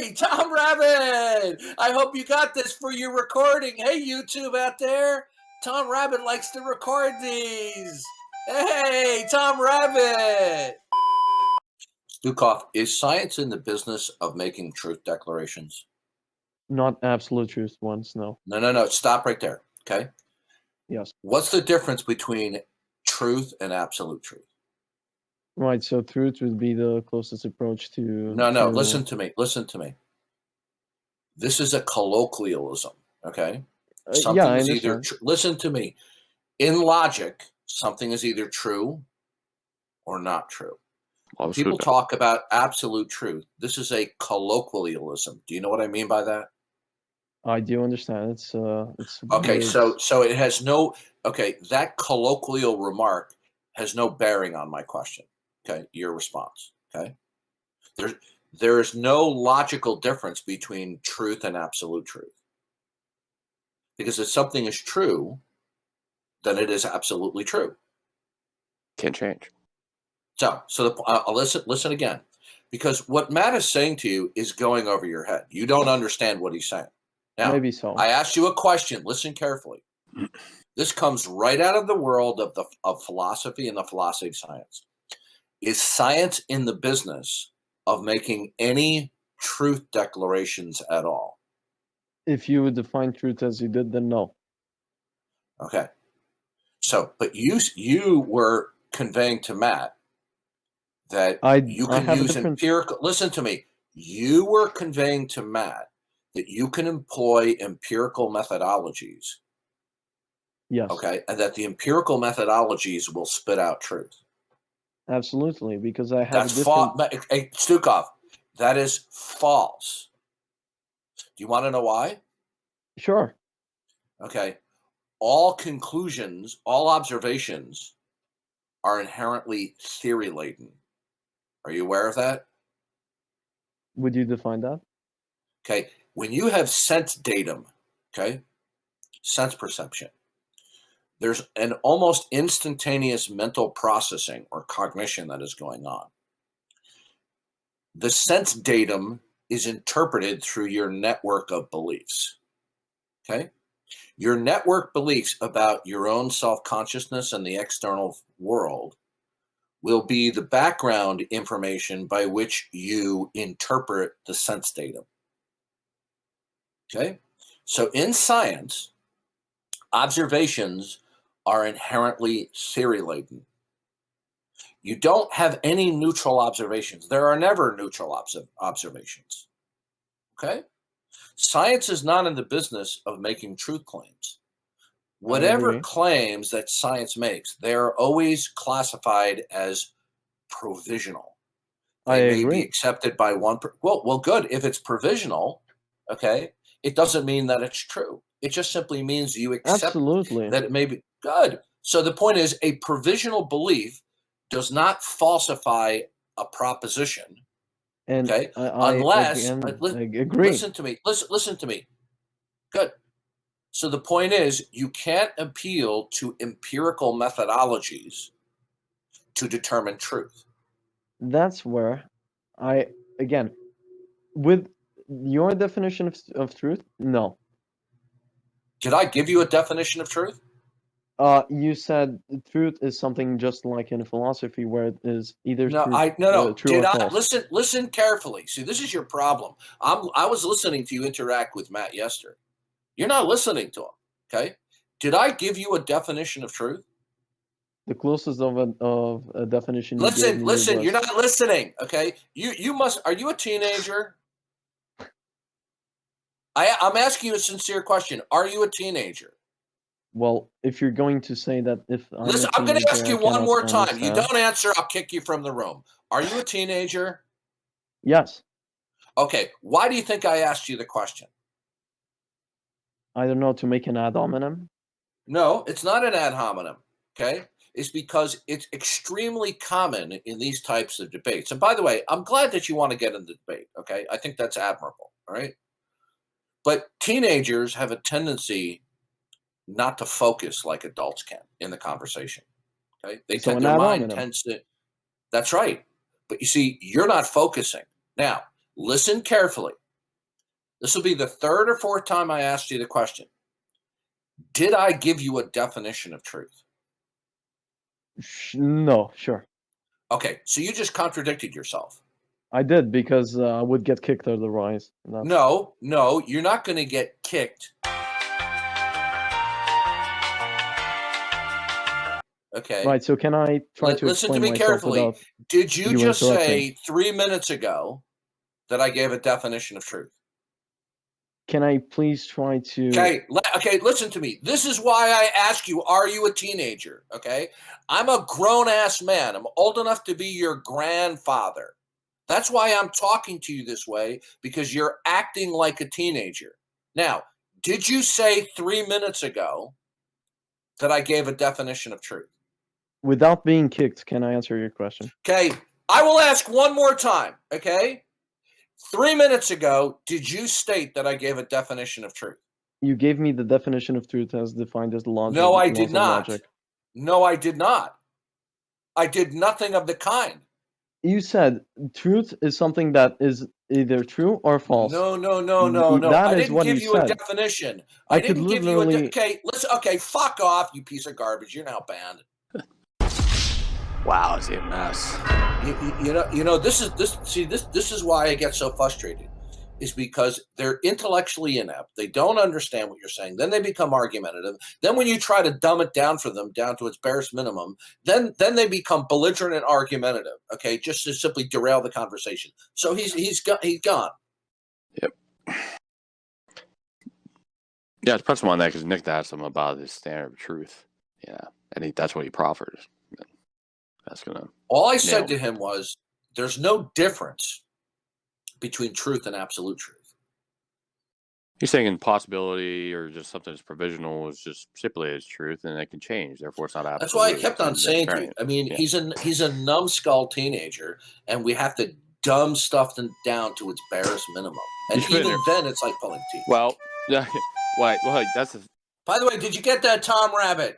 Hey, Tom Rabbit! I hope you got this for your recording. Hey, YouTube out there. Tom Rabbit likes to record these. Hey, Tom Rabbit! Stukov, is science in the business of making truth declarations? Not absolute truth ones, no. No. Stop right there, okay? Yes. What's the difference between truth and absolute truth? Right, so truth would be the closest approach to... No, listen to me. This is a colloquialism, okay? Yeah, I understand. Listen to me. In logic, something is either true or not true. People talk about absolute truth. This is a colloquialism. Do you know what I mean by that? I do understand. It's okay. weird. So it has no. Okay, that colloquial remark has no bearing on my question. Okay, your response. Okay, there is no logical difference between truth and absolute truth. Because if something is true, then it is absolutely true. Can't change. So listen again, because what Matt is saying to you is going over your head. You don't understand what he's saying. Now, maybe so. I asked you a question. Listen carefully. This comes right out of the world of philosophy and the philosophy of science. Is science in the business of making any truth declarations at all? If you would define truth as you did, then no. Okay. So, but you were conveying to Matt that you can use empirical. Listen to me. You were conveying to Matt that you can employ empirical methodologies. Yes. Okay, and that the empirical methodologies will spit out truth. Absolutely, because I have That's false. Hey, Stukov, that is false. Do you want to know why? Sure. Okay. All conclusions, all observations are inherently theory laden. Are you aware of that? Would you define that? Okay. When you have sense datum, okay, sense perception, there's an almost instantaneous mental processing or cognition that is going on. The sense datum is interpreted through your network of beliefs. Okay? Your network beliefs about your own self-consciousness and the external world will be the background information by which you interpret the sense datum. Okay? So in science, observations are inherently theory-laden. You don't have any neutral observations. There are never neutral observations. Okay? Science is not in the business of making truth claims. Whatever claims that science makes, they are always classified as provisional. They may be accepted by one. Well, good. If it's provisional, okay, it doesn't mean that it's true. It just simply means you accept that it may be good. So the point is, a provisional belief does not falsify a proposition. And okay, unless I agree. Listen to me. Listen to me. Good. So the point is, you can't appeal to empirical methodologies to determine truth. That's where again, with your definition of truth, no. Did I give you a definition of truth? You said truth is something just like in philosophy, where it is either true Did or I false. listen carefully? See, this is your problem. I was listening to you interact with Matt yesterday. You're not listening to him. Okay? Did I give you a definition of truth? The closest of a definition. Listen. You're not listening. Okay? You must. Are you a teenager? I'm asking you a sincere question. Are you a teenager? Well, if you're going to say that, listen, I'm going to ask you one more time. You don't answer, I'll kick you from the room. Are you a teenager? Yes. Okay. Why do you think I asked you the question? I don't know, to make an ad hominem? No, it's not an ad hominem. Okay? It's because it's extremely common in these types of debates. And by the way, I'm glad that you want to get in the debate. Okay? I think that's admirable. All right? But teenagers have a tendency not to focus like adults can in the conversation. Okay, their mind tends to. That's right. But you see, you're not focusing. Now, listen carefully. This will be the third or fourth time I asked you the question. Did I give you a definition of truth? No, sure. Okay, so you just contradicted yourself. I did because I would get kicked otherwise. No, you're not going to get kicked. Okay. Right, so can I try to Listen to explain me myself carefully. without Did you you just interrupting? say 3 minutes ago that I gave a definition of truth? Can I please try to... Okay, listen to me. This is why I ask you, are you a teenager? Okay? I'm a grown-ass man. I'm old enough to be your grandfather. That's why I'm talking to you this way, because you're acting like a teenager. Now, did you say 3 minutes ago that I gave a definition of truth? Without being kicked, can I answer your question? Okay, I will ask one more time, okay? 3 minutes ago, did you state that I gave a definition of truth? You gave me the definition of truth as defined as the logic. No, I laws did of not. logic. No, I did not. I did nothing of the kind. You said truth is something that is either true or false. No. That I is didn't what give you you a said. definition. I I could didn't give you a literally... okay. Okay, fuck off, you piece of garbage. You're now banned. Wow, is he a mess? You know. This is why I get so frustrated, is because they're intellectually inept. They don't understand what you're saying. Then they become argumentative. Then when you try to dumb it down for them down to its barest minimum, then they become belligerent and argumentative. Okay, just to simply derail the conversation. So he's gone. Yep. Yeah, to press him on that, because Nick asked him about his standard of truth. Yeah, and that's what he proffered. That's gonna. All I said to him was, "There's no difference between truth and absolute truth." He's saying impossibility or just something that's provisional is just stipulated as truth, and it can change. Therefore, it's not absolute. That's why I kept on saying to you. I mean, he's a numbskull teenager, and we have to dumb stuff down to its barest minimum. And even then, it's like pulling teeth. Well, yeah. Well, that's. By the way, did you get that Tom Rabbit?